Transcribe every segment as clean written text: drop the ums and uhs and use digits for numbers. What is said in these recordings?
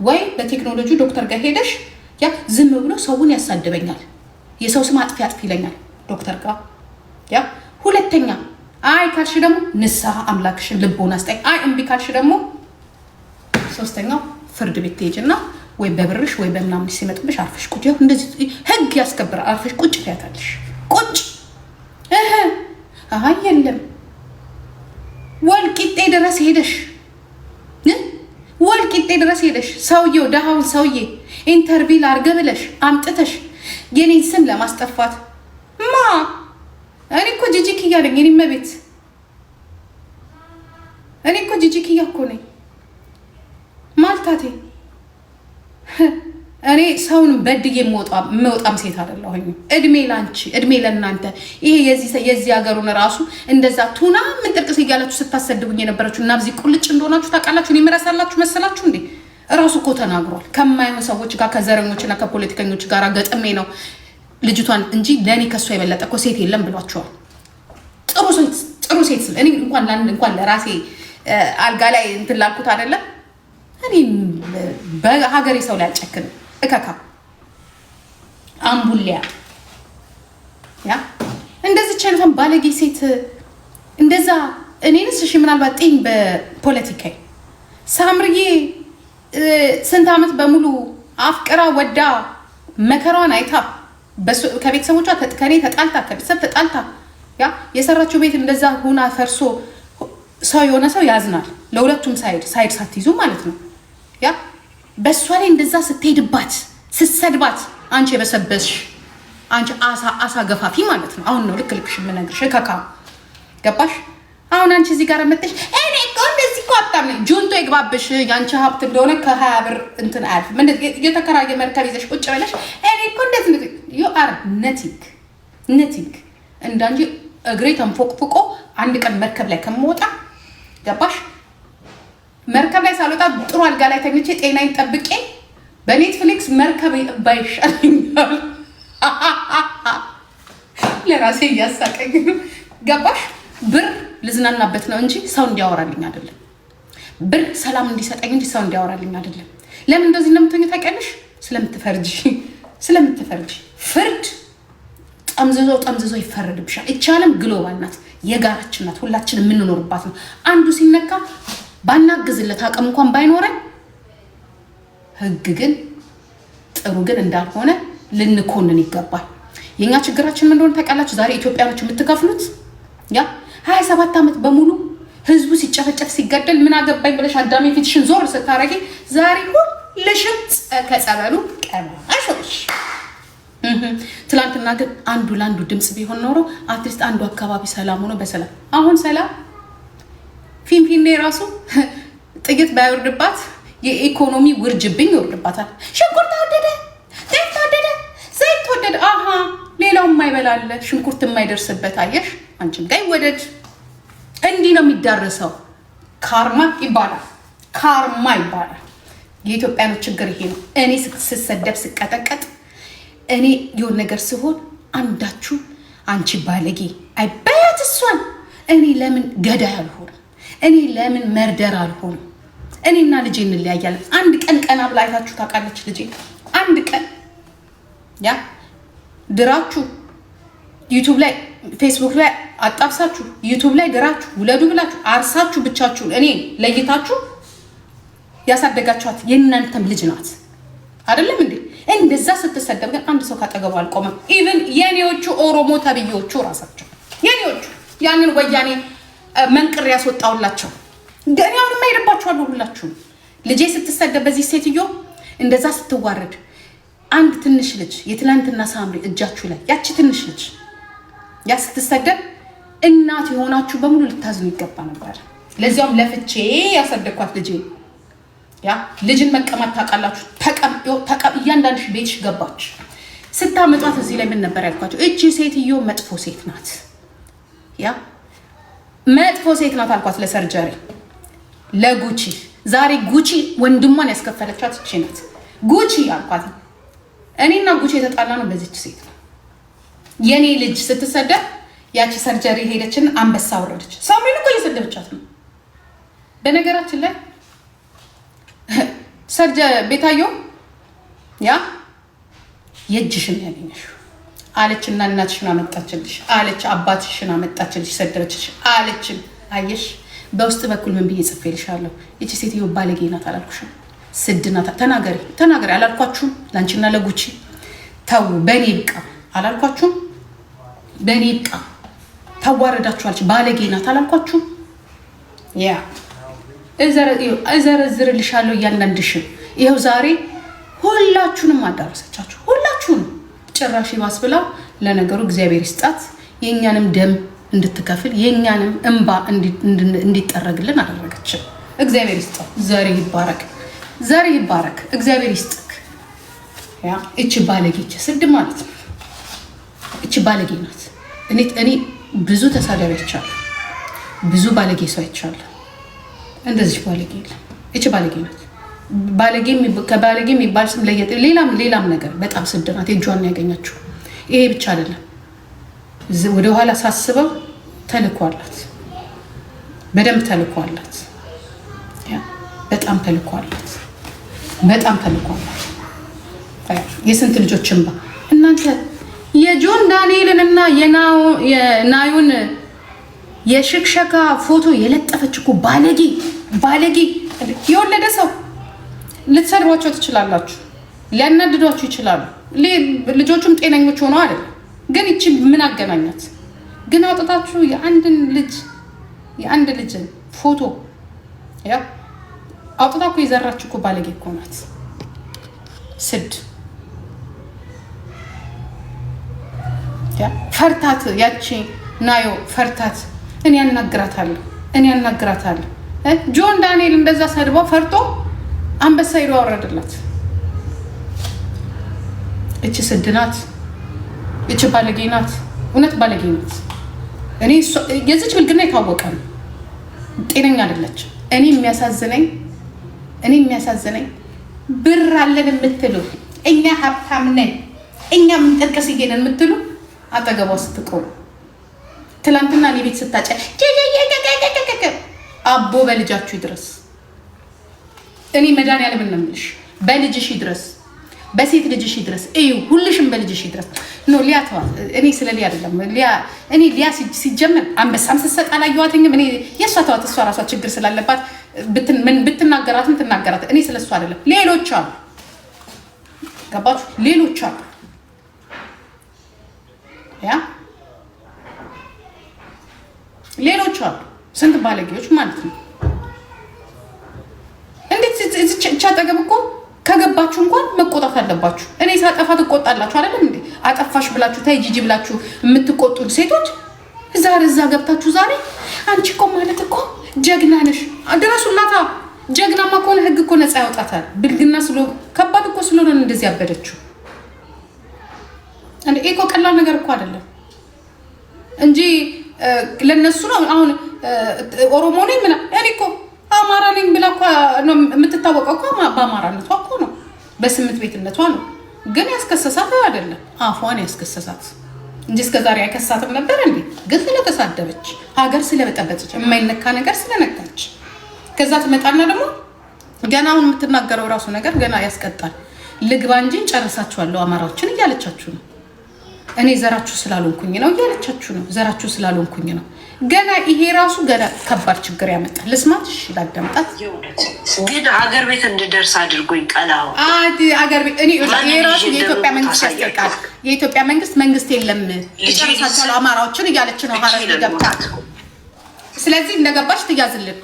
ወይ በቴክኖሎጂ ዶክተር ጋር ሄደሽ ያ ዝም ብሎ ሰውን ያሳድበኛል፣ የሰው ስም አጥፊ ይለኛል ዶክተር ጋር ያ። ሁለተኛ አይ ካልሽ ደግሞ ንስሐ አምላክሽን ልቦና አስጠይ። አይ እምቢ ካልሽ ደግሞ ሶስተኛው ፍርድ ቤት ትሄጂና ወይ በብርሽ ወይ በምናምን ሲመጥብሽ አርፈሽ ቁጭ። ያው እንደዚህ ህግ ያስከብራል። አርፈሽ ቁጭ ትያታለሽ። ቁጭ አይ የለም ወልቂጤ ድረስ ሄደሽ ሰውዬው ደሃውን ሰውዬ ኢንተርቪው አድርገ ብለሽ አምጥተሽ የኔን ስም ለማስጠፋት እኔ እኮ ጂጂ ኪያ ነኝ። እኔ መቤት እኔ እኮ ጂጂ ኪያ እኮ ነኝ ማልታቴ። እኔ ሰውን በድዬ የምወጣም ሴት አይደለሁኝ። እድሜ ላንቺ እድሜ ለእናንተ። ይሄ የዚህ ሀገሩን ራሱ እንደዛ ቱና ምን ጥቅስ እያላችሁ ስታሰድቡኝ የነበረችው እና በዚህ ቁልጭ እንደሆናችሁ ታውቃላችሁ። እኔ የምረሳላችሁ መሰላችሁ እንዴ? እራሱ እኮ ተናግሯል። ከማይሆን ሰዎች ጋር ከዘረኞችና ከፖለቲከኞች ጋር ገጥሜ ነው ልጅቷን እንጂ ለእኔ ከሷ የበለጠ እኮ ሴት የለም ብሏቸዋል። ጥሩ ሴት ስል እኔ እንኳን ለራሴ አልጋ ላይ እንትን ላልኩት አይደለም። እኔ በሀገሬ ሰው ላይ አልጨክንም። እከካ አምቡሊያ ያ እንደዚህ ቸልፈን ባለጌ ሴት እንደዛ እኔንስ እሺ ምናልባት ጤኝ በፖለቲካይ ሳምርዬ ስንት ዓመት በሙሉ አፍቅራ ወዳ መከራዋን አይታ ከቤተሰቦቿ ከኔ ተጣልታ ከቤተሰብ ተጣልታ ያ የሰራችው ቤት እንደዛ ሁና ፈርሶ ሰው የሆነ ሰው ያዝናል። ለሁለቱም ሳይድ ሳትይዙ ማለት ነው። ያ በእሷ ላይ እንደዛ ስትሄድባት ስትሰድባት አንቺ የበሰበስሽ አንቺ አሳ ገፋፊ ማለት ነው። አሁን ነው ልክልክሽ የምነግርሽ ከካ ገባሽ? አሁን አንቺ እዚህ ጋር መጥተሽ እኔ እኮ እንደዚህ እኮ ሀብታም ነኝ ጁንቶ ይግባብሽ። የአንቺ ሀብት እንደሆነ ከ20 ብር እንትን አያልፍም። የተከራየ መርከብ ይዘሽ ቁጭ ብለሽ እኔ እኮ እንደዚህ ዩ አር ነቲንግ እንዳንቺ እግሬ ተንፎቅፍቆ አንድ ቀን መርከብ ላይ ከመወጣ ገባሽ? መርከብ ላይ ሳልወጣ ጥሩ አልጋ ላይ ተኝቼ ጤናዬን ጠብቄ በኔትፍሊክስ መርከብ ባይሻለኛል። ለራሴ እያሳቀኝ ገባሽ? ብር ልዝናናበት ነው እንጂ ሰው እንዲያወራልኝ አይደለም። ብር ሰላም እንዲሰጠኝ እንጂ ሰው እንዲያወራልኝ አይደለም። ለምን እንደዚህ እንደምትሆኝ ታውቂያለሽ? ስለምትፈርጂ ፍርድ ጠምዝዞ ይፈረድብሻል። ይቻለም ግሎባል ናት፣ የጋራችን ናት፣ ሁላችን የምንኖርባት ነው። አንዱ ሲነካ ባናግዝለት አቅም እንኳን ባይኖረን ህግ ግን ጥሩ ግን እንዳልሆነ ልንኮንን ይገባል። የኛ ችግራችን ምን እንደሆነ ታውቃላችሁ? ዛሬ ኢትዮጵያኖች የምትከፍሉት ያ 27 ዓመት በሙሉ ህዝቡ ሲጨፈጨፍ ሲገደል ምን አገባኝ ብለሽ አዳሜ ፊትሽን ዞር ስታረጊ ዛሬ ሁልሽም ከጸበሉ ቀማሽ። ትላንትና ግን አንዱ ለአንዱ ድምጽ ቢሆን ኖሮ አትሊስት አንዱ አካባቢ ሰላም ሆኖ በሰላም አሁን ሰላም ፊንፊኔ ራሱ ጥቂት ባይወርድባት የኢኮኖሚ ውርጅብኝ ይወርድባታል። ሽንኩርት ተወደደ፣ ዘይት ተወደደ፣ ዘይት ተወደደ። አሃ ሌላው የማይበላለ ሽንኩርት የማይደርስበት አየሽ። አንቺም ጋር ይወደድ። እንዲህ ነው የሚዳረሰው። ካርማ ይባላል። የኢትዮጵያኖች ችግር ይሄ ነው። እኔ ስሰደብ ስቀጠቀጥ እኔ የሆነ ነገር ሲሆን አንዳችሁ አንቺ ባለጌ አይባያት እሷን እኔ ለምን ገዳይ አልሆንም? እኔ ለምን መርደር አልሆንም? እኔና ልጄ እንለያያለን። አንድ ቀን ቀና ብላ አይታችሁ ታውቃለች ልጄ? አንድ ቀን ያ ድራችሁ ዩቲዩብ ላይ ፌስቡክ ላይ አጣብሳችሁ ዩቲዩብ ላይ ድራችሁ ውለዱ ብላችሁ አርሳችሁ ብቻችሁን እኔ ለይታችሁ ያሳደጋችኋት የእናንተም ልጅ ናት አይደለም እንዴ? እንደዛ ስትሰደብ ግን አንድ ሰው ካጠገቡ አልቆመም። ኢቭን የኔዎቹ ኦሮሞ ተብዬዎቹ ራሳቸው የኔዎቹ ያንን ወያኔ መንቅር ያስወጣውላቸው ገኛውን የማይደባችኋለሁ ሁላችሁም። ልጄ ስትሰደብ በዚህ ሴትዮ እንደዛ ስትዋረድ አንድ ትንሽ ልጅ የትላንትና ሳምሪ እጃችሁ ላይ ያቺ ትንሽ ልጅ ያ ስትሰደብ እናት የሆናችሁ በሙሉ ልታዝኑ ይገባ ነበር። ለዚያውም ለፍቼ ያሰደኳት ልጄ ያ ልጅን መቀማት ታውቃላችሁ። እያንዳንድሽ ቤትሽ ገባች። ስታመጧት እዚህ ላይ ምን ነበር ያልኳቸው? እቺ ሴትዮ መጥፎ ሴት ናት፣ ያ መጥፎ ሴት ናት አልኳት። ለሰርጀሪ ለጉቺ ዛሬ ጉቺ ወንድሟን ያስከፈለቻት እቺ ናት። ጉቺ አልኳት። እኔና ጉቺ የተጣላ ነው በዚች ሴት ነው። የኔ ልጅ ስትሰደብ ያቺ ሰርጀሪ ሄደችን አንበሳ ወረደች። ሳምሪን እኮ እየሰደበቻት ነው። በነገራችን ላይ ሰርጀ ቤታዮ ያ የእጅሽን ያገኘሽው አለችና እናትሽን አመጣችልሽ አለች፣ አባትሽን አመጣችልሽ፣ ሰደረችሽ አለችን። አየሽ በውስጥ በኩል ምን ብዬ ጽፌልሻለሁ? እቺ ሴትዮ ባለጌ ናት አላልኩሽም? ስድ ናት። ተናገሪ አላልኳችሁም? ላንቺና ለጉቺ ተው በኔ ይብቃ አላልኳችሁም? በኔ ይብቃ ታዋረዳችኋለች። ባለጌ ናት አላልኳችሁም? ያ እዘረዝርልሻለሁ እያንዳንድሽን። ይኸው ዛሬ ሁላችሁንም አዳረሰቻችሁ፣ ሁላችሁንም። ጭራሽ ይባስ ብላ ለነገሩ እግዚአብሔር ይስጣት የእኛንም ደም እንድትከፍል የእኛንም እንባ እንዲጠረግልን አደረገችን። እግዚአብሔር ይስጣው። ዘሬ ይባረክ። እግዚአብሔር ይስጥክ። ያ እቺ ባለጌች ስድ ማለት ነው። እቺ ባለጌ ናት። እኔ ብዙ ተሳዳቢ አይቻለሁ፣ ብዙ ባለጌ ሰው አይቻለሁ። እንደዚህ ባለጌ የለም። እቺ ባለጌ ናት። ከባለጌ የሚባል ስም ለየት ሌላም ነገር በጣም ስድ ናት። የእጇን ያገኘችው ይሄ ብቻ አይደለም። ወደ ኋላ ሳስበው ተልኳላት፣ በደንብ ተልኳላት፣ በጣም ተልኳላት። የስንት ልጆች እንባ እናንተ የጆን ዳንኤልን እና የናዩን የሽክሸካ ፎቶ የለጠፈች እኮ ባለጌ የወለደ ሰው ልትሰድቧቸው ትችላላችሁ፣ ሊያናድዷችሁ ይችላሉ። ልጆቹም ጤነኞች ሆነው አይደለም። ግን እቺ ምን አገናኛት? ግን አውጥታችሁ የአንድ ልጅን ፎቶ ያ አውጥታ እኮ የዘራች እኮ ባለጌ እኮ ናት። ስድ ያ ፈርታት፣ ያቺ ናዮ ፈርታት። እኔ ያናግራታለሁ። ጆን ዳንኤል እንደዛ ሰድባ ፈርቶ አንበሳ ሄዶ አወረደላት። እቺ ስድ ናት። እቺ ባለጌ ናት። እውነት ባለጌ ናት። እኔ የዚች ብልግና የታወቀ ነው። ጤነኛ አይደለች። እኔ የሚያሳዝነኝ ብር አለን የምትሉ እኛ ሀብታም ነን እኛ ምንጠቀስ ይገነን የምትሉ አጠገቧ ስትቆሙ ትላንትና እኔ ቤት ስታጨ አቦ በልጃችሁ ይድረስ። እኔ መድኃኒዓለም ነው የምልሽ፣ በልጅሽ ይድረስ፣ በሴት ልጅሽ ይድረስ። እዩ ሁልሽም በልጅሽ ይድረስ። ሊያ ተዋት። እኔ ስለ ሊያ አይደለም። ሊያ ሲጀመር አንበሳም ስትሰጥ አላየኋትኝም። እኔ የእሷ ተዋት። እሷ ራሷ ችግር ስላለባት ብትናገራትም ትናገራት። እኔ ስለ እሷ አይደለም። ሌሎች አሉ፣ ገባችሁ? ሌሎች አሉ። ሌሎች አሉ። ስንት ባለጌዎች ማለት ነው። እንዴት እቻ ጠገብ እኮ ከገባችሁ እንኳን መቆጣት አለባችሁ። እኔ ሳጠፋ ትቆጣላችሁ አይደለም እንዴ? አጠፋሽ ብላችሁ ታይ ጂጂ ብላችሁ የምትቆጡን ሴቶች እዛ ገብታችሁ ዛሬ አንቺ እኮ ማለት እኮ ጀግና ነሽ ድረሱላታ። ጀግናማ ከሆነ ህግ እኮ ነፃ ያወጣታል። ብልግና ከባድ እኮ ስለሆነ እንደዚህ ያበደችው እንዴ። እኮ ቀላል ነገር እኮ አይደለም እንጂ ለነሱ ነው። አሁን ኦሮሞ ነኝ ምናምን እኔ እኮ አማራ ነኝ ብላ እኮ ነው የምትታወቀው እኮ በአማራነቷ እኮ ነው፣ በስምንት ቤትነቷ ነው። ግን ያስከሰሳት አይደለም አፏን ያስከሰሳት እንጂ እስከዛሬ አይከሳትም ነበር እንዴ? ግን ስለተሳደበች ሀገር ስለበጠበጠች የማይነካ ነገር ስለነካች ከዛ ትመጣና ደግሞ ገና አሁን የምትናገረው ራሱ ነገር ገና ያስቀጣል። ልግባ እንጂ ጨርሳችኋለሁ አማራዎችን እያለቻችሁ ነው። እኔ ዘራችሁ ስላልሆንኩኝ ነው እያለቻችሁ ነው። ዘራችሁ ስላልሆንኩኝ ነው። ገና ይሄ ራሱ ገና ከባድ ችግር ያመጣል። ልስማት፣ እሺ ላዳምጣት። ግን ሀገር ቤት እንድደርስ አድርጎኝ ቀላው ሀገር ቤት እኔ ይሄ ራሱ የኢትዮጵያ መንግስት ያስጠቃል። የኢትዮጵያ መንግስት የለም ጨርሳችኋለሁ አማራዎችን እያለች ነው ሀረር ገብታ። ስለዚህ እንደገባች ትያዝልን።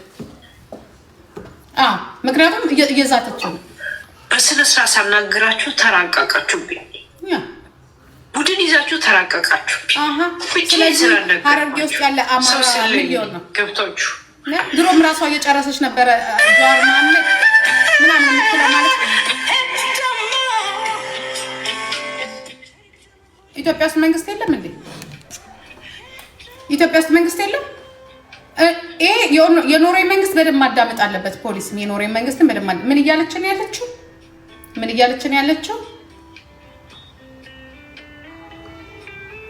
ምክንያቱም እየዛተች ነው። በስነ ስርዓት ሳናግራችሁ ተራቀቃችሁብኝ። ቡድን ይዛችሁ ተራቀቃችሁ። ስለዚህ ሀረርጌ ውስጥ ያለ አማራ ሚሊዮን ነው ገብታችሁ። ድሮም ራሷ እየጨረሰች ነበረ ጀዋር መሀመድ ምናምን የምትለው ማለት ነው። ኢትዮጵያ ውስጥ መንግስት የለም እንዴ? ኢትዮጵያ ውስጥ መንግስት የለም። ይሄ የኖርዌይ መንግስት በደንብ ማዳመጥ አለበት። ፖሊስም የኖርዌይ መንግስትን በደንብ ምን እያለችን ያለችው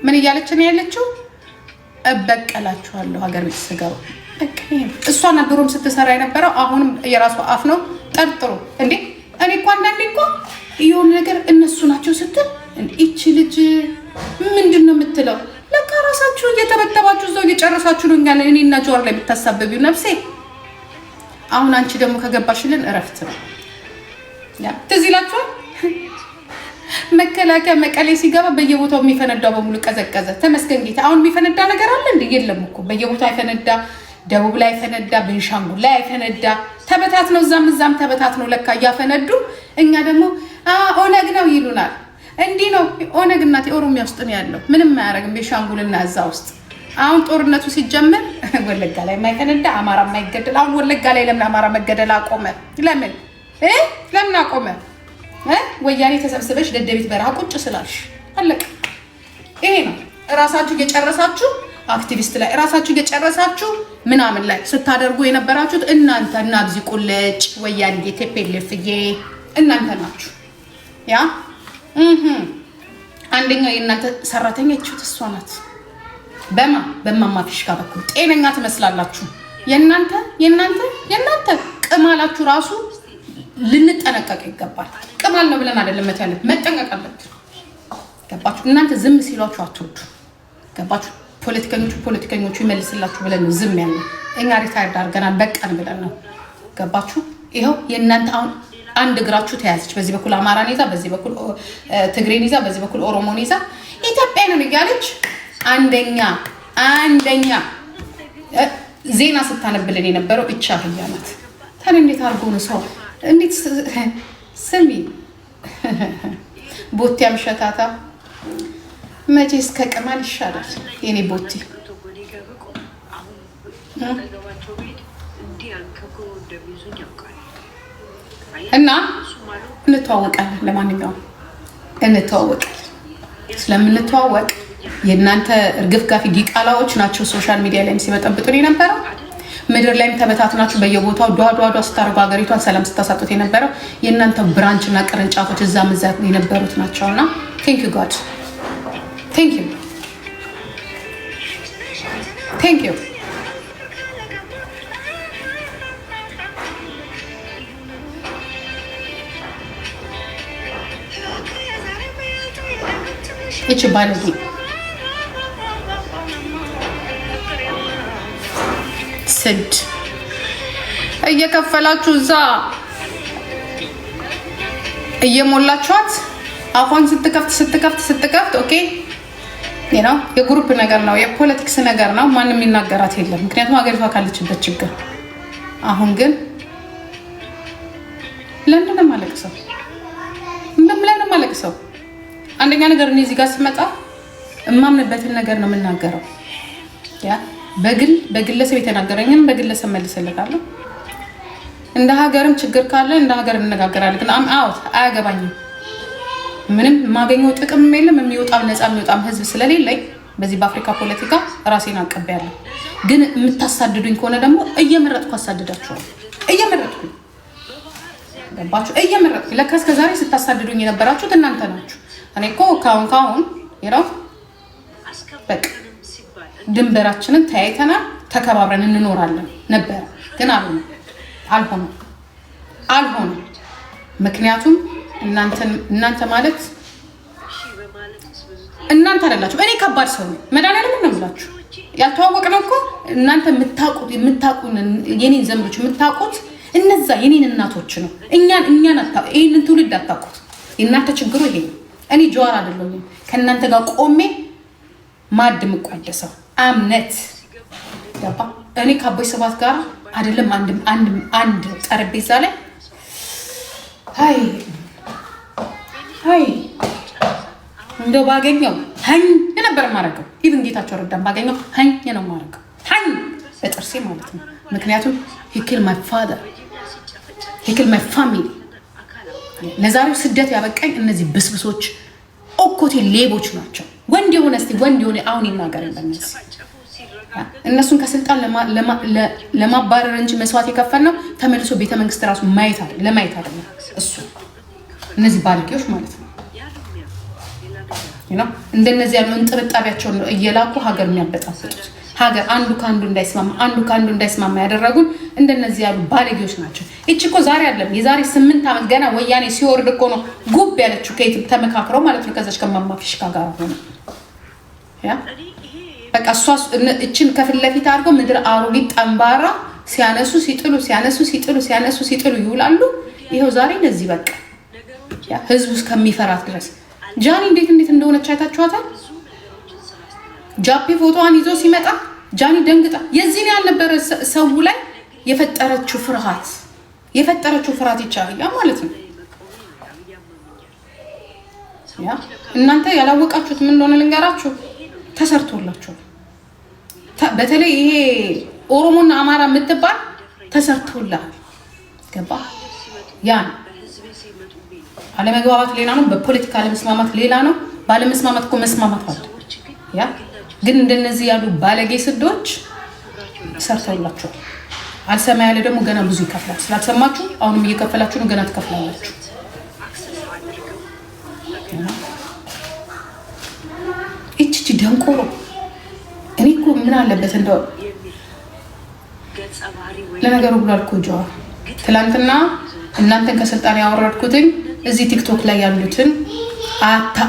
ምን እያለችን ያለችው እበቀላችኋለሁ ሀገር ቤት ስገባ። በቃ እሷ ድሮም ስትሰራ የነበረው አሁንም የራሷ አፍ ነው። ጠርጥሩ እንዴ እኔ እኮ አንዳንዴ እኮ የሆነ ነገር እነሱ ናቸው ስትል ይቺ ልጅ ምንድን ነው የምትለው? ለካ ራሳችሁ እየተበተባችሁ እዛው እየጨረሳችሁ ነው እኛን እኔና ጆር ላይ የምታሳበቢው ነፍሴ። አሁን አንቺ ደግሞ ከገባሽልን እረፍት ነው። ትዝ ይላችኋል መከላከያ መቀሌ ሲገባ በየቦታው የሚፈነዳው በሙሉ ቀዘቀዘ። ተመስገን ጌታ። አሁን የሚፈነዳ ነገር አለ እንዴ? የለም እኮ በየቦታው አይፈነዳ። ደቡብ ላይ አይፈነዳ፣ ቤንሻንጉል ላይ አይፈነዳ። ተበታት ነው እዛም ተበታት ነው ለካ እያፈነዱ። እኛ ደግሞ ኦነግ ነው ይሉናል። እንዲህ ነው ኦነግ እናቴ ኦሮሚያ ውስጥ ነው ያለው። ምንም አያደርግም ቤንሻንጉልና እዛ ውስጥ። አሁን ጦርነቱ ሲጀመር ወለጋ ላይ የማይፈነዳ አማራ የማይገደል። አሁን ወለጋ ላይ ለምን አማራ መገደል አቆመ? ለምን አቆመ? ወያኔ ተሰብስበሽ ደደቢት በረሃ ቁጭ ስላልሽ አለቀ። ይሄ ነው እራሳችሁ እየጨረሳችሁ አክቲቪስት ላይ እራሳችሁ እየጨረሳችሁ ምናምን ላይ ስታደርጉ የነበራችሁት እናንተ እና ግዚ ቁልጭ ወያኔ ቴፔልፍዬ እናንተ ናችሁ። ያ አንደኛው የእናንተ ሰራተኛ ይችት እሷ ናት። በማማፊሽ ጋር በኩል ጤነኛ ትመስላላችሁ። የእናንተ ቅማላችሁ ራሱ ልንጠነቀቅ ይገባል። ቅማል ነው ብለን አይደለም መተንት መጠንቀቅ አለብን። ገባችሁ? እናንተ ዝም ሲሏችሁ አትወዱ። ገባችሁ? ፖለቲከኞቹ ይመልስላችሁ ብለን ነው ዝም ያለ። እኛ ሪታይርድ አድርገናል በቃን ብለን ነው። ገባችሁ? ይኸው የእናንተ አሁን አንድ እግራችሁ ተያዘች። በዚህ በኩል አማራን ይዛ፣ በዚህ በኩል ትግሬን ይዛ፣ በዚህ በኩል ኦሮሞን ይዛ ኢትዮጵያንን እያለች አንደኛ ዜና ስታነብልን የነበረው እቻ ህያ ናት። ታዲያ እንዴት አድርጎ ነው ሰው እንዴት ስሚ ቦቲ አምሸታታ መቼ እስከ ቅማል ይሻላል የኔ ቦቲ እና እንተዋወቃለን። ለማንኛውም እንተዋወቃለን። ስለምንተዋወቅ የእናንተ እርግፍ ጋፊ ዲቃላዎች ናቸው ሶሻል ሚዲያ ላይም ሲበጠብጡን የነበረው። ምድር ላይም ተበታትናችሁ በየቦታው ዷዷ ስታርጉ ሀገሪቷን ሰላም ስታሳጡት የነበረው የእናንተ ብራንች እና ቅርንጫፎች እዛም የነበሩት ናቸውና ቴንክ ዩ ጋድ ቴንክ ዩ። ይቺ ባለጌ ስድ እየከፈላችሁ እዛ እየሞላችኋት አፏን ስትከፍት ኦኬ ነው የግሩፕ ነገር ነው፣ የፖለቲክስ ነገር ነው። ማንም የሚናገራት የለም፣ ምክንያቱም ሀገሪቷ ካለችበት ችግር። አሁን ግን ለምንድነው የማለቅሰው? አንደኛ ነገር እኔ እዚህ ጋር ስመጣ እማምንበትን ነገር ነው የምናገረው። ያ በግለሰብ የተናገረኝም በግለሰብ መልስለታለሁ። እንደ ሀገርም ችግር ካለ እንደ ሀገር እንነጋገራለን። ግን አያገባኝም። ምንም የማገኘው ጥቅም የለም። ነፃ የሚወጣም ህዝብ ስለሌለኝ በዚህ በአፍሪካ ፖለቲካ ራሴን አቀቤያለሁ። ግን የምታሳድዱኝ ከሆነ ደግሞ እየመረጥኩ አሳድዳችኋለሁ። ገባችሁ? ለካ እስከ ዛሬ ስታሳድዱኝ የነበራችሁት እናንተ ናችሁ። እኔ እኮ ካሁን በቃ ድንበራችንን ተያይተናል፣ ተከባብረን እንኖራለን ነበረ። ግን አልሆነም። ምክንያቱም እናንተ ማለት እናንተ አይደላችሁ። እኔ ከባድ ሰው ነኝ። መድኃኒዓለም ነው የምላችሁ። ያልተዋወቅነው እኮ እናንተ የምታውቁን የኔን ዘመዶች የምታውቁት እነዛ የኔን እናቶች ነው። ይህንን ትውልድ አታውቁት። የእናንተ ችግሩ ይሄ ነው። እኔ ጀዋር አይደለሁም ከእናንተ ጋር ቆሜ ማድ የምቋደሰው አምነት ገባ። እኔ ከአቦይ ስብሃት ጋር አይደለም አንድ ጠረጴዛ ላይ እንደው ባገኘው ሀኝ ነበር ማረገው። ኢቭን ጌታቸው ረዳን ባገኘው ሀኝ ነው ማረገው፣ ሀኝ በጥርሴ ማለት ነው። ምክንያቱም he killed my father, he killed my family። ለዛሬው ስደት ያበቃኝ እነዚህ ብስብሶች ኦኮቴ ሌቦች ናቸው። ወንድ የሆነ አሁን ይናገር በእነዚህ እነሱን ከስልጣን ለማባረር እንጂ መስዋዕት የከፈልነው ተመልሶ ቤተመንግስት ራሱ ለማየት አይደለም። እሱ እነዚህ ባለጌዎች ማለት ነው። እንደነዚህ ያሉ እንጥርጣቢያቸውን እየላኩ ሀገር የሚያበጣብጡት ሀገር አንዱ ከአንዱ እንዳይስማማ ያደረጉን እንደነዚህ ያሉ ባለጌዎች ናቸው። እቺ እኮ ዛሬ አይደለም የዛሬ 8 ዓመት ገና ወያኔ ሲወርድ እኮ ነው ጉብ ያለችው ከየት ተመካክረው ማለት ነው። ከዛች ከማማ ፊሽካ ጋር ሆነ ያ በቃ እሷ እቺን ከፊት ለፊት አድርገው ምድር አሮጊት ጠንባራ ሲያነሱ ሲጥሉ ይውላሉ። ይሄው ዛሬ ለዚህ በቃ ያ ህዝቡ እስከሚፈራት ድረስ ጃኒ እንዴት እንደሆነች አይታችኋታል። ጃፒ ፎቶዋን ይዞ ሲመጣ ጃኒ ደንግጣ የዚህን ያልነበረ ሰው ላይ የፈጠረችው ፍርሃት ይቻላል ማለት ነው። ያ እናንተ ያላወቃችሁት ምን እንደሆነ ልንገራችሁ፣ ተሰርቶላችሁ በተለይ ይሄ ኦሮሞና አማራ የምትባል ተሰርቶላል። ገባ? ያን አለመግባባት ሌላ ነው፣ በፖለቲካ አለመስማማት ሌላ ነው። ባለመስማማት እኮ መስማማት አለ። ያ ግን እንደነዚህ ያሉ ባለጌ ስዶች ሰርተውላችኋል። አልሰማ ያለ ደግሞ ገና ብዙ ይከፍላል። ስላልሰማችሁ አሁንም እየከፈላችሁ ነው፣ ገና ትከፍላላችሁ። እቺ ደንቆሮ እኔ እኮ ምን አለበት እንደው ለነገሩ ብሏል እኮ ጀዋር ትላንትና እናንተን ከስልጣን ያወረድኩትኝ እዚህ ቲክቶክ ላይ ያሉትን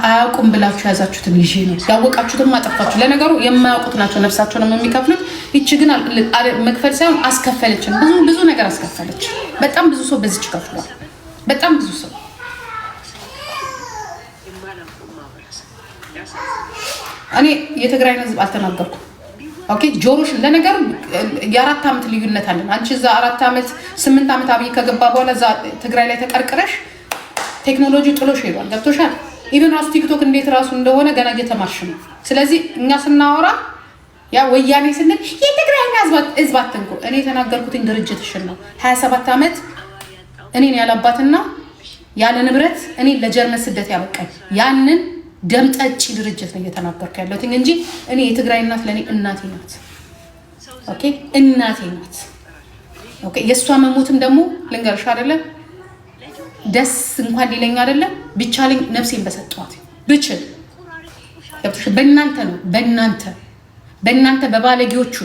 አያውቁም ብላችሁ ያዛችሁትን ይዤ ነው። ያወቃችሁትም አጠፋችሁ። ለነገሩ የማያውቁት ናቸው ነፍሳቸውን የሚከፍሉት። ይቺ ግን መክፈል ሳይሆን አስከፈለችን። ብዙ ነገር አስከፈለች። በጣም ብዙ ሰው በዚች ከፍሏል። በጣም ብዙ ሰው እኔ የትግራይን ህዝብ አልተናገርኩም። ኦኬ ጆሮሽ ለነገሩ የ4 ዓመት ልዩነት አለን። አንቺ እዛ 4 ዓመት 8 ዓመት አብይ ከገባ በኋላ እዛ ትግራይ ላይ ተቀርቅረሽ ቴክኖሎጂ ጥሎሽ ሄዷል። ገብቶሻል? ኢቨን ራሱ ቲክቶክ እንዴት ራሱ እንደሆነ ገና እየተማርሽ ነው። ስለዚህ እኛ ስናወራ ያ ወያኔ ስንል የትግራይን ህዝብ አትንኩ። እኔ የተናገርኩትኝ ድርጅትሽን ነው። 27 ዓመት እኔን ያላባትና ያለ ንብረት እኔን ለጀርመን ስደት ያበቃኝ ያንን ደምጠጪ ድርጅት ነው እየተናገርኩ ያለሁት እንጂ እኔ የትግራይ እናት ለኔ እናቴ ናት። ኦኬ እናቴ ናት። ኦኬ የእሷ መሞትም ደግሞ ልንገርሽ አይደለም ደስ እንኳን ሊለኝ አይደለም ቢቻለኝ ነፍሴን በሰጠኋት ብችል ገብቶሽ በእናንተ ነው በእናንተ በባለጌዎቹ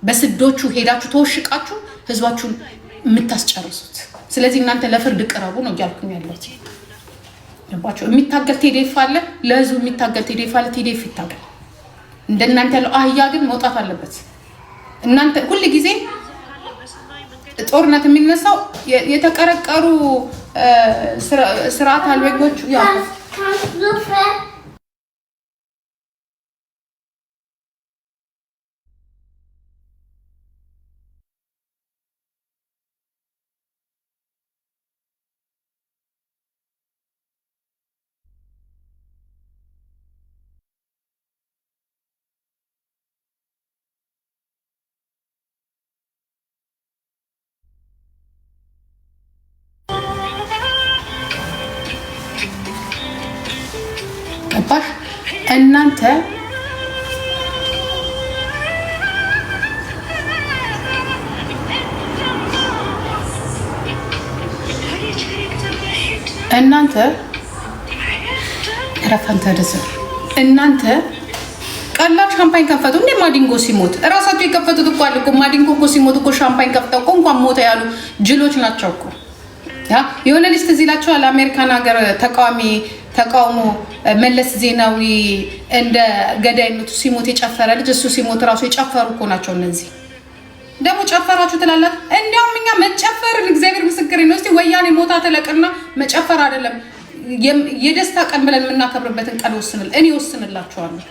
በስዶቹ ሄዳችሁ ተወሽቃችሁ ህዝባችሁን የምታስጨርሱት። ስለዚህ እናንተ ለፍርድ ቅረቡ ነው እያልኩኝ ያለሁት። ገባችሁ? የሚታገል ቴዴፍ አለ፣ ለህዝቡ የሚታገል ቴዴፍ አለ። ቴዴፍ ይታገል። እንደናንተ ያለው አህያ ግን መውጣት አለበት። እናንተ ሁሉ ጊዜ ጦርነት የሚነሳው የተቀረቀሩ ስርዓት አልበኞቹ ያው ገባሽ? እናንተ ረፈንተ ደስ እናንተ ቀላል ሻምፓኝ ከፈቱ እንዴ? ማዲንጎ ሲሞት እራሳቸው የከፈቱት እኮ አለ እኮ። ማዲንጎ እኮ ሲሞት እኮ ሻምፓኝ ከፍተው እኮ እንኳን ሞተ ያሉ ጅሎች ናቸው እኮ። ያ የሆነ ሊስት እዚህ ላቸዋል። አሜሪካን ሀገር ተቃውሞ መለስ ዜናዊ እንደ ገዳይነቱ ሲሞት የጨፈረ ልጅ እሱ ሲሞት እራሱ የጨፈሩ እኮ ናቸው እነዚህ። ደግሞ ጨፈራችሁ ትላላት። እንዲያውም እኛ መጨፈርን እግዚአብሔር ምስክሬ ነው። እስቲ ወያኔ ሞታ ተለቅና መጨፈር አይደለም የደስታ ቀን ብለን የምናከብርበትን ቀን እኔ ወስንላችኋለሁ።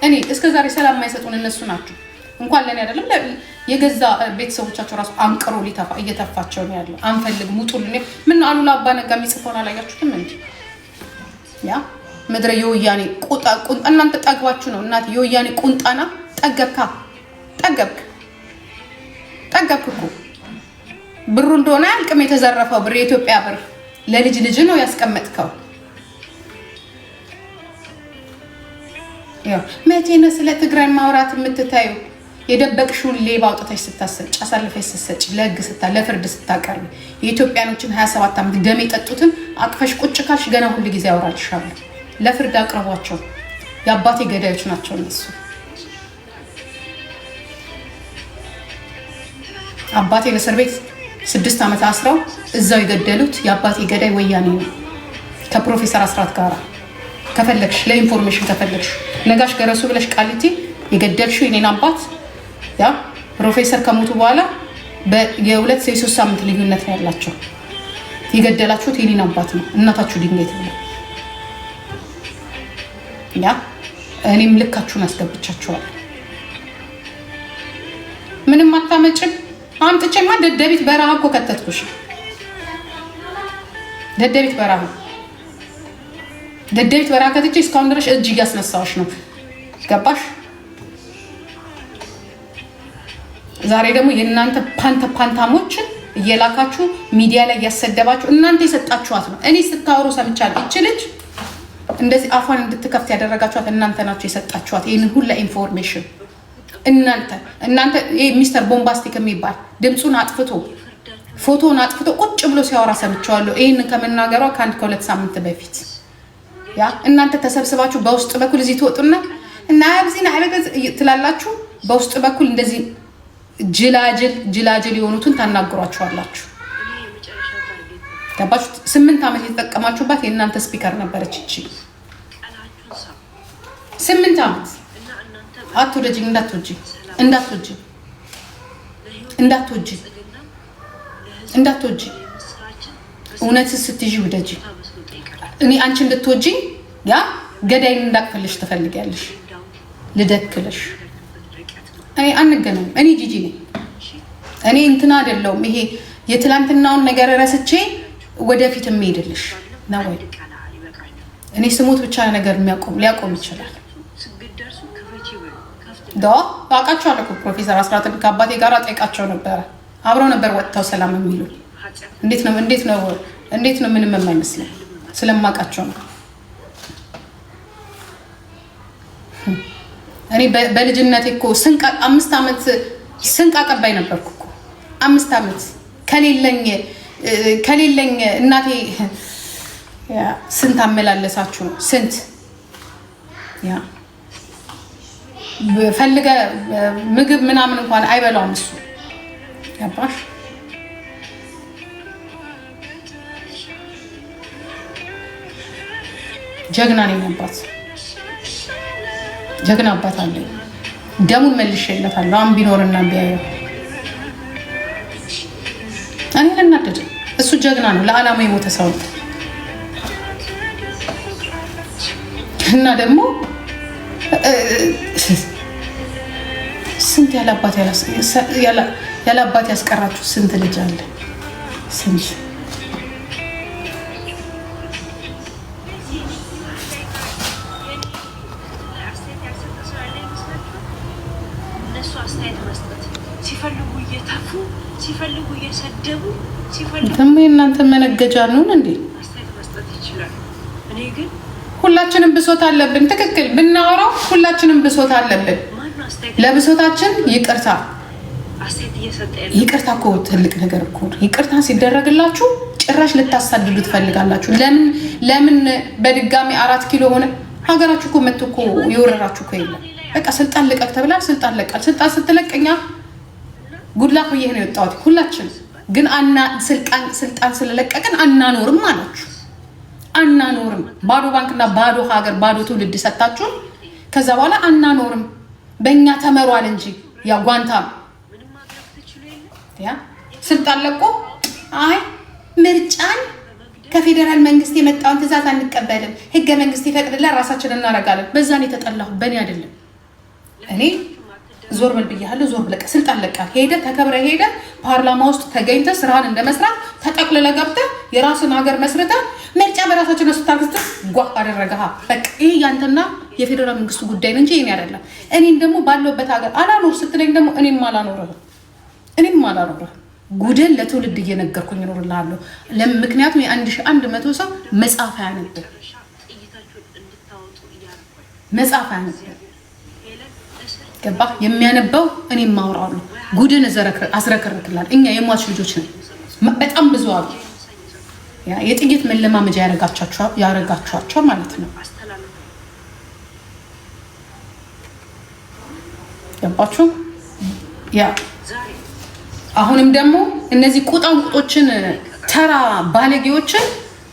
እኔ እስከዛሬ ሰላም የማይሰጡን እነሱ ናቸው። እንኳን ለኔ አይደለም የገዛ ቤተሰቦቻቸው ራሱ አንቅሮ እየተፋቸው ነው ያለው። አንፈልግ ሙጡልኝ። ምን አሉላ አባ ነጋ የሚጽፈውን አላያችሁትም እንዴ? ያ ምድረ የወያኔ ቁጣ እናንተ ጠግባችሁ ነው እናት የወያኔ ቁንጣና ጠገብክ እኮ ብሩ እንደሆነ አልቅም የተዘረፈው ብር የኢትዮጵያ ብር ለልጅ ነው ያስቀመጥከው። ያው መቼ ነው ስለ ትግራይ ማውራት የምትታዩ? የደበቅሽውን ሌባ አውጥተሽ ስታሰጭ አሳልፈሽ ስትሰጭ ለፍርድ ስታቀርብ የኢትዮጵያኖችን 27 ዓመት ደም የጠጡትን አቅፈሽ ቁጭ ካልሽ ገና ሁሉ ጊዜ አወራልሻለሁ። ለፍርድ አቅርቧቸው። የአባቴ ገዳዮች ናቸው እነሱ። አባቴን እስር ቤት 6 ዓመት አስረው እዛው የገደሉት የአባቴ ገዳይ ወያኔ ነው ከፕሮፌሰር አስራት ጋር። ከፈለግሽ ለኢንፎርሜሽን ከፈለግሽ ነጋሽ ገረሱ ብለሽ ቃሊቲ የገደልሽው የኔን አባት ያ ፕሮፌሰር ከሞቱ በኋላ የ2-3 ሳምንት ልዩነት ነው ያላቸው። የገደላችሁት የኔን አባት ነው። እናታችሁ ድንጋይ ነው ያ እኔም ልካችሁን አስገብቻችኋል። ምንም አታመጭም። አምጥቼማ ደደቢት በረሃ እኮ ከተትኩሽ። ደደቢት በረሃ ከተቼ እስካሁን ድረስ እጅ እያስነሳዎች ነው። ገባሽ? ዛሬ ደግሞ የእናንተ ፓንታሞችን እየላካችሁ ሚዲያ ላይ እያሰደባችሁ እናንተ የሰጣችኋት ነው። እኔ ስታወሩ ሰምቻለሁ። ይች ልጅ እንደዚህ አፏን እንድትከፍት ያደረጋችኋት እናንተ ናችሁ የሰጣችኋት ይህንን ሁላ ኢንፎርሜሽን። እናንተ ሚስተር ቦምባስቲክ የሚባል ድምፁን አጥፍቶ ፎቶውን አጥፍቶ ቁጭ ብሎ ሲያወራ ሰምቼዋለሁ። ይህንን ከመናገሯ ከ1-2 ሳምንት በፊት ያ እናንተ ተሰብስባችሁ በውስጥ በኩል እዚህ ትወጡና እና አብዚና ትላላችሁ። በውስጥ በኩል እንደዚህ ጅላጅል የሆኑትን ታናግሯቸዋላችሁ። ገባችሁ? 8 ዓመት የተጠቀማችሁባት የእናንተ ስፒከር ነበረች እቺ 8 ዓመት። አትወደጂኝ፣ እንዳትወጂ እውነትን ስትይዢ ውደጂ። እኔ አንቺ እንድትወጂኝ ያ ገዳይን እንዳቅፈልሽ ትፈልጊያለሽ። ልደክልሽ እኔ አንገናኝ። እኔ ጂጂ ነኝ። እኔ እንትና አይደለሁም። ይሄ የትላንትናውን ነገር ረስቼ ወደፊት የሚሄድልሽ ነው ወይ? እኔ ስሞት ብቻ ነገር ሊያቆም ይችላል። አውቃቸዋለሁ እኮ ፕሮፌሰር አስራትን ከአባቴ ጋር ጠይቃቸው ነበረ። አብረው ነበር ወጥተው ሰላም የሚሉ። እንዴት ነው ምንም የማይመስለኝ ስለማውቃቸው ነው። እኔ በልጅነቴ እኮ 5 ዓመት ስንቅ አቀባይ ነበርኩ እኮ 5 ዓመት ከሌለኝ እናቴ ስንት አመላለሳችሁ ነው ስንት ያ ፈልገ ምግብ ምናምን እንኳን አይበላውም እሱ። ያባሽ ጀግና ነኝ አባት፣ ጀግና አባት አለኝ። ደሙን መልሼለታለሁ። አሁን ቢኖርና ቢያየው እኔ ልናደድ። እሱ ጀግና ነው፣ ለዓላማ የሞተ ሰው ነው። እና ደግሞ ስንት ያላባት ያስቀራችሁ ስንት ልጅ አለ ስንት ሲፈልጉ እየተፉ ሲፈልጉ እየሰደቡ ደግሞ የእናንተ መነገጃ ነው እንዴ? አስተያየት መስጠት ይችላል። እኔ ግን ሁላችንም ብሶት አለብን። ትክክል ብናወራው ሁላችንም ብሶት አለብን። ለብሶታችን ይቅርታ ይቅርታ እኮ ትልቅ ነገር እኮ። ይቅርታ ሲደረግላችሁ ጭራሽ ልታሳድዱ ትፈልጋላችሁ። ለምን በድጋሚ 4 ኪሎ ሆነ? ሀገራችሁ እኮ መጥቶ እኮ የወረራችሁ እኮ የለም። በቃ ስልጣን ልቀቅ ተብላል። ስልጣን ለቃል። ስልጣን ስትለቀኛ ጉድላክ ብዬ ነው የወጣሁት። ሁላችን ግን ስልጣን ስለለቀቅን አናኖርም አላችሁ። አናኖርም ባዶ ባንክና ባዶ ሀገር ባዶ ትውልድ ሰጣችሁ። ከዛ በኋላ አናኖርም በእኛ ተመሯል እንጂ ያ ጓንታም ያ ስልጣን ለቆ አይ ምርጫን ከፌዴራል መንግስት የመጣውን ትእዛዝ አንቀበልም፣ ህገ መንግስት ይፈቅድልን፣ ራሳችን እናደርጋለን። በዛን የተጠላሁ በእኔ አይደለም። እኔ ዞር በል ብያለሁ። ዞር ብለቀ ስልጣን ለቃል ሄደ ተከብረ ሄደ ፓርላማ ውስጥ ተገኝተ ስራን እንደመስራት ተጠቅልለ ገብተ የራስን ሀገር መስርተ ምርጫ በራሳችን ስታክስተ ጓ አደረገሃ። በቃ ይሄ ያንተና የፌዴራል መንግስቱ ጉዳይ ነው እንጂ እኔ አይደለም። እኔን ደግሞ ባለውበት ሀገር አላኖር ስትለኝ ደግሞ እኔም አላኖርህ ጉድን ለትውልድ እየነገርኩኝ እኖርልሃለሁ። ምክንያቱም የ1100 ሰው መጽሐፍ ያነብር ገባ የሚያነበው እኔም ማውራው ነው። ጉድን አስረክርክላል። እኛ የሟች ልጆች ነን። በጣም ብዙ አሉ። የጥይት መለማመጃ ያረጋቸዋቸው ማለት ነው። ገባችሁ? ያ አሁንም ደግሞ እነዚህ ቁጣቁጦችን ተራ ባለጌዎችን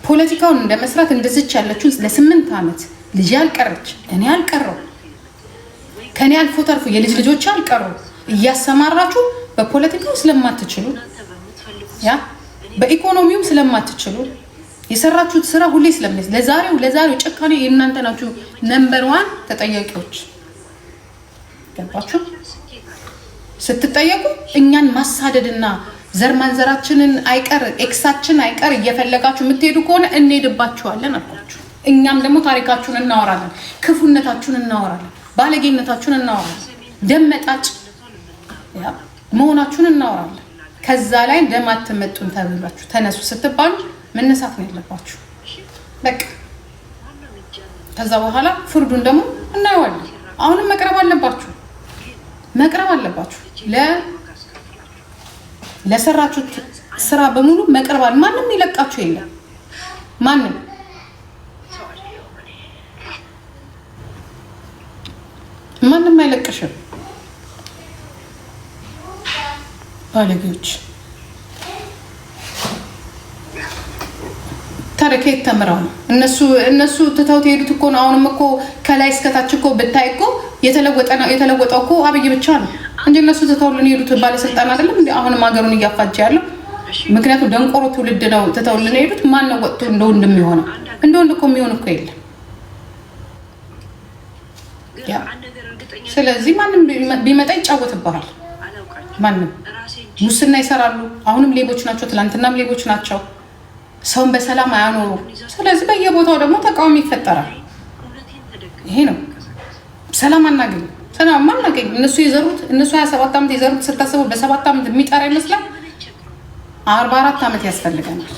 ፖለቲካውን እንደመስራት እንደዚች ያለችው ለ8 ዓመት ልጅ ያልቀረች እኔ ያልቀረው ከኔ አልፎ ተርፎ የልጅ ልጆች ያልቀሩ እያሰማራችሁ በፖለቲካው ስለማትችሉ ያ በኢኮኖሚውም ስለማትችሉ የሰራችሁት ስራ ሁሌ ስለሚያስ ለዛሬው ጭካኔ የእናንተ ናችሁ ነምበር 1 ተጠያቂዎች። ገባችሁ? ስትጠየቁ እኛን ማሳደድና ዘር ማንዘራችንን አይቀር ኤክሳችን አይቀር እየፈለጋችሁ የምትሄዱ ከሆነ እንሄድባችኋለን አልኳችሁ። እኛም ደግሞ ታሪካችሁን እናወራለን፣ ክፉነታችሁን እናወራለን፣ ባለጌነታችሁን እናወራለን፣ ደመጣጭ መሆናችሁን እናወራለን። ከዛ ላይ እንደማትመጡን ተብላችሁ ተነሱ ስትባሉ መነሳት ነው ያለባችሁ። በቃ ከዛ በኋላ ፍርዱን ደግሞ እናየዋለን። አሁንም መቅረብ አለባችሁ። ለሰራችሁት ስራ በሙሉ መቅረባል። ማንም ይለቃችሁ የለም። ማንም አይለቅሽም። ባለጌዎች ታሪክ ተምረው ነው እነሱ ትተው የሄዱት እኮ ነው። አሁንም እኮ ከላይ እስከታች እኮ ብታይ እኮ የተለወጠው እኮ አብይ ብቻ ነው እንጂ እነሱ ትተውልን የሄዱት ባለስልጣን አይደለም እንዴ? አሁንም ሀገሩን እያፋጀ ያለው ምክንያቱም ደንቆሮ ትውልድ ነው ትተውልን የሄዱት። ማን ነው ወጥቶ እንደ ወንድ የሚሆነው? እንደ ወንድ እኮ የሚሆን እኮ የለም። ያ ስለዚህ ማንም ቢመጣ ይጫወትብሃል። ማንም ሙስና ይሰራሉ። አሁንም ሌቦች ናቸው፣ ትላንትናም ሌቦች ናቸው። ሰውን በሰላም አያኖሩ። ስለዚህ በየቦታው ደግሞ ተቃውሞ ይፈጠራል። ይሄ ነው ሰላም አናገኝም። ሰላም አናገኝም። እነሱ 27 ዓመት የዘሩት ስታስቡ በ7 ዓመት የሚጠራ ይመስላል። 44 ዓመት ያስፈልገናል።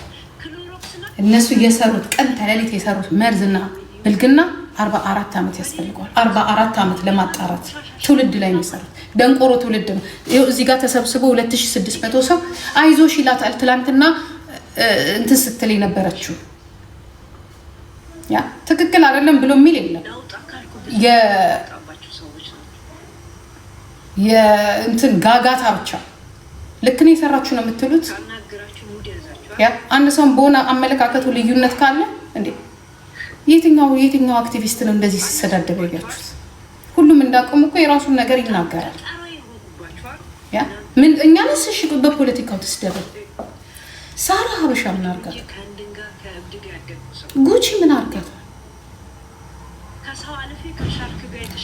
እነሱ የሰሩት ቀን ተሌሊት የሰሩት መርዝና ብልግና 44 ዓመት ያስፈልገዋል። 44 ዓመት ለማጣራት ትውልድ ላይ የሚሰሩት ደንቆሮ ትውልድ ነው። እዚህ ጋር ተሰብስቦ 2600 ሰው አይዞሽ ይላታል። ትላንትና እንትን ስትል የነበረችው ያ ትክክል አይደለም ብሎ የሚል የለም። የእንትን ጋጋታ ብቻ ልክ ነው የሰራችሁ ነው የምትሉት። ያ አንድ ሰው በሆነ አመለካከቱ ልዩነት ካለ እንዴ የትኛው አክቲቪስት ነው እንደዚህ ሲሰዳደብ ያያችሁት? ሁሉም እንዳቆሙ እኮ የራሱን ነገር ይናገራል። ያ ምን እኛንስ እሺ በፖለቲካው ተስደረው ሳራ ሀበሻ ምን አርጋት? ጉቺ ምን አርጋት?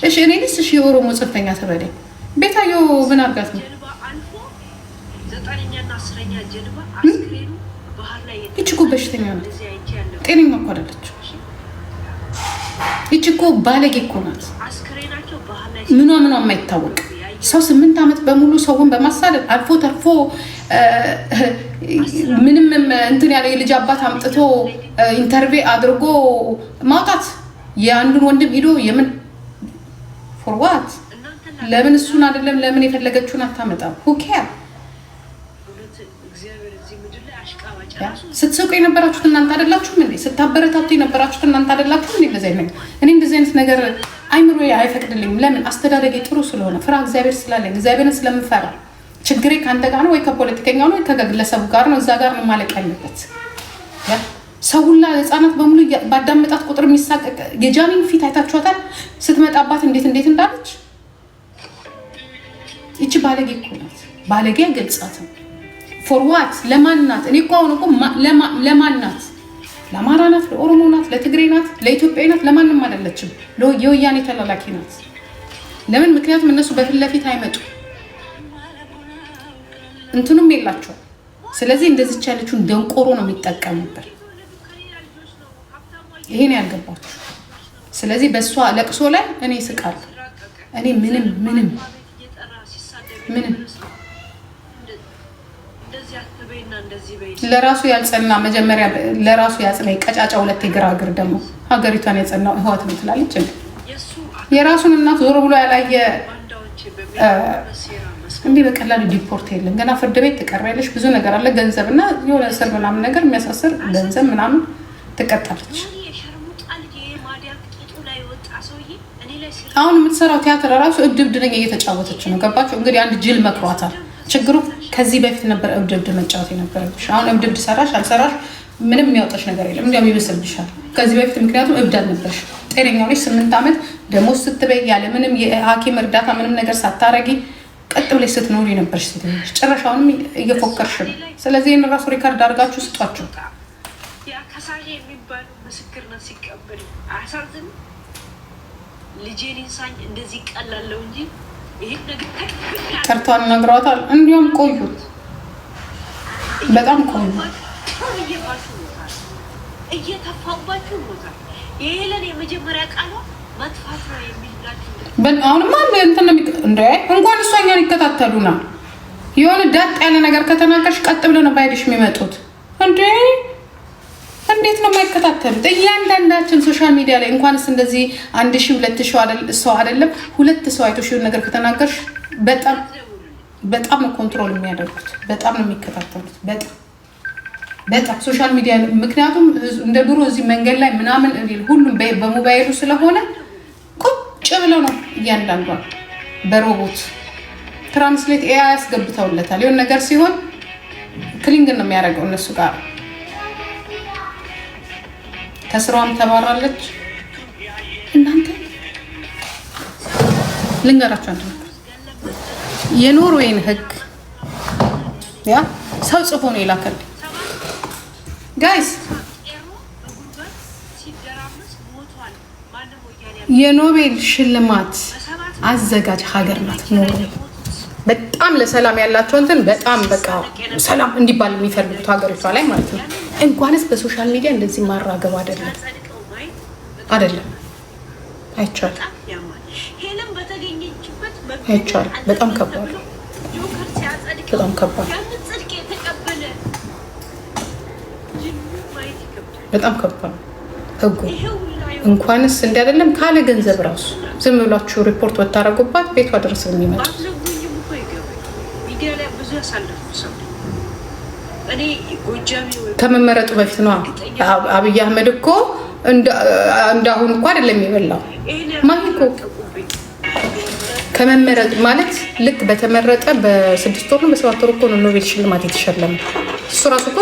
እሺ እኔንስ እሺ የኦሮሞ ጽንፈኛ ተበደኝ ቤታዮ ምን አርጋት ነው? ይቺ እኮ በሽተኛ ናት፣ ጤነኛ እኮ አይደለች። ይቺ እኮ ባለጌ እኮ ናት። ምኗ የማይታወቅ ሰው 8 ዓመት በሙሉ ሰውን በማሳደድ አልፎ ተርፎ ምንም እንትን ያለ የልጅ አባት አምጥቶ ኢንተርቪው አድርጎ ማውጣት የአንዱን ወንድም ሂዶ የምን ፎርዋት ለምን እሱን አይደለም ለምን የፈለገችውን አታመጣም? ሁኬር ስትስቁ የነበራችሁት እናንተ አይደላችሁም እንዴ? ስታበረታቱ የነበራችሁት እናንተ አይደላችሁም እንዴ? እንደዚህ አይነት ነገር አይምሮ አይፈቅድልኝም። ለምን? አስተዳደጌ ጥሩ ስለሆነ ፍራ እግዚአብሔር ስላለኝ እግዚአብሔርን ስለምፈራ። ችግሬ ከአንተ ጋር ነው ወይ ከፖለቲከኛው ነው ወይ ከግለሰቡ ጋር ነው? እዛ ጋር ነው ማለቅ ያለበት። ሰው ሁላ ህፃናት በሙሉ ባዳመጣት ቁጥር የሚሳቀቅ የጃኒን ፊት አይታችኋታል? ስትመጣባት እንዴት እንዳለች። ይቺ ባለጌ እኮ ናት። ባለጌ አይገልጻትም። ፎርዋት ለማን ናት? እኔ እኮ አሁን እኮ ለማን ናት? ለአማራ ናት? ለኦሮሞ ናት? ለትግሬ ናት? ለኢትዮጵያ ናት? ለማንም አይደለችም። የወያኔ ተላላኪ ናት። ለምን? ምክንያቱም እነሱ በፊት ለፊት አይመጡ እንትኑም የላቸው። ስለዚህ እንደዚች ያለችውን ደንቆሮ ነው የሚጠቀሙበት። ይሄን ያልገባችሁ። ስለዚህ በእሷ ለቅሶ ላይ እኔ ስቃለሁ። እኔ ምንም ለራሱ ያልጸና መጀመሪያ ለራሱ ያጽናይ ቀጫጫ ሁለት የግራግር ደግሞ ሀገሪቷን ያጸናው ህዋት ነው ትላለች። የራሱን እናት ዞር ብሎ ያላየ እንዴ በቀላሉ ዲፖርት የለም። ገና ፍርድ ቤት ትቀርቢያለሽ። ብዙ ነገር አለ። ገንዘብና የሆነ እስር ምናምን ነገር የሚያሳስር ገንዘብ ምናምን ትቀጣለች። አሁን የምትሰራው ቲያትር ራሱ እብድ ነኝ እየተጫወተች ነው። ገባችሁ? እንግዲህ አንድ ጅል መክሯታል። ችግሩ ከዚህ በፊት ነበር እብድ መጫወት የነበረብሽ። አሁን እብድ ሰራሽ አልሰራሽ ምንም የሚያወጣሽ ነገር የለም። እንዲያውም ይመስልብሻል ከዚህ በፊት። ምክንያቱም እብድ አልነበርሽ። ጤነኛው ነሽ። 8 ዓመት ደሞዝ ስትበይ ያለ ምንም የሐኪም እርዳታ ምንም ነገር ሳታረጊ ቀጥ ብለሽ ስትኖሪ ነበርሽ ሴት ልጅ። ጭራሽ አሁንም እየፎከርሽ ነው። ስለዚህ ይህን ራሱ ሪካርድ አድርጋችሁ ስጧቸው። ከሳሽ የሚባሉ ምስክርነት ሲቀበል አያሳዝንም? ልጄን ኢንሳኝ እንደዚህ ቀላለው እንጂ ይሄን ነገር ቀርቷን ነግሯታል። እንዲሁም ቆዩ፣ በጣም ቆዩ። እየተፋባችሁ ሞታል። የሄለን የመጀመሪያ ቃሏ መጥፋት ነው የሚላችሁ። አሁንማ እንትን እንደ እንኳን እሷ እኛን ይከታተሉናል። የሆነ ዳጥ ያለ ነገር ከተናገርሽ ቀጥ ብለው ነው ባይልሽ የሚመጡት። እንዴት ነው የማይከታተሉት? እያንዳንዳችን ሶሻል ሚዲያ ላይ እንኳንስ እንደዚህ 1000 2000 ሰው አይደለም 2 ሰው አይቶ ሺውን ነገር ከተናገርሽ በጣም ነው ኮንትሮል የሚያደርጉት። በጣም ነው የሚከታተሉት። በጣም ሶሻል ሚዲያ ምክንያቱም እንደ ድሮ እዚህ መንገድ ላይ ምናምን ሁሉም በሞባይሉ ስለሆነ ቁጭ ብለው ነው እያንዳንዷን በሮቦት ትራንስሌት ኤአይ ያስገብተውለታል። የሆነ ነገር ሲሆን ክሊንግ ነው የሚያደርገው እነሱ ጋር። ከስራዋም ተባራለች። እናንተ ልንገራችሁ አንድ ነገር፣ የኖርዌይን ህግ ያ ሰው ጽፎ ነው የላከልኝ ጋይስ። የኖቤል ሽልማት አዘጋጅ ሀገር ናት ኖርዌይ። በጣም ለሰላም ያላቸው እንትን በጣም በቃ ሰላም እንዲባል የሚፈልጉት ሀገሪቷ ላይ ማለት ነው። እንኳንስ በሶሻል ሚዲያ እንደዚህ ማራገብ አይደለም አይቻልም። በጣም ከባድ በጣም ከባድ ህጉ። እንኳንስ እንዲህ አይደለም ካለ ገንዘብ ራሱ ዝም ብላችሁ ሪፖርት ወታረጉባት ቤቷ ድረስ የሚመጡት ከመመረጡ በፊት ነው። አብይ አህመድ እኮ እንዳሁን እኮ አይደለም የሚበላው። ማን እኮ ከመመረጡ ማለት ልክ በተመረጠ በ6 ወር ነው በ7 ወር እኮ ነው ኖቤል ሽልማት የተሸለመ እሱ ራሱ እኮ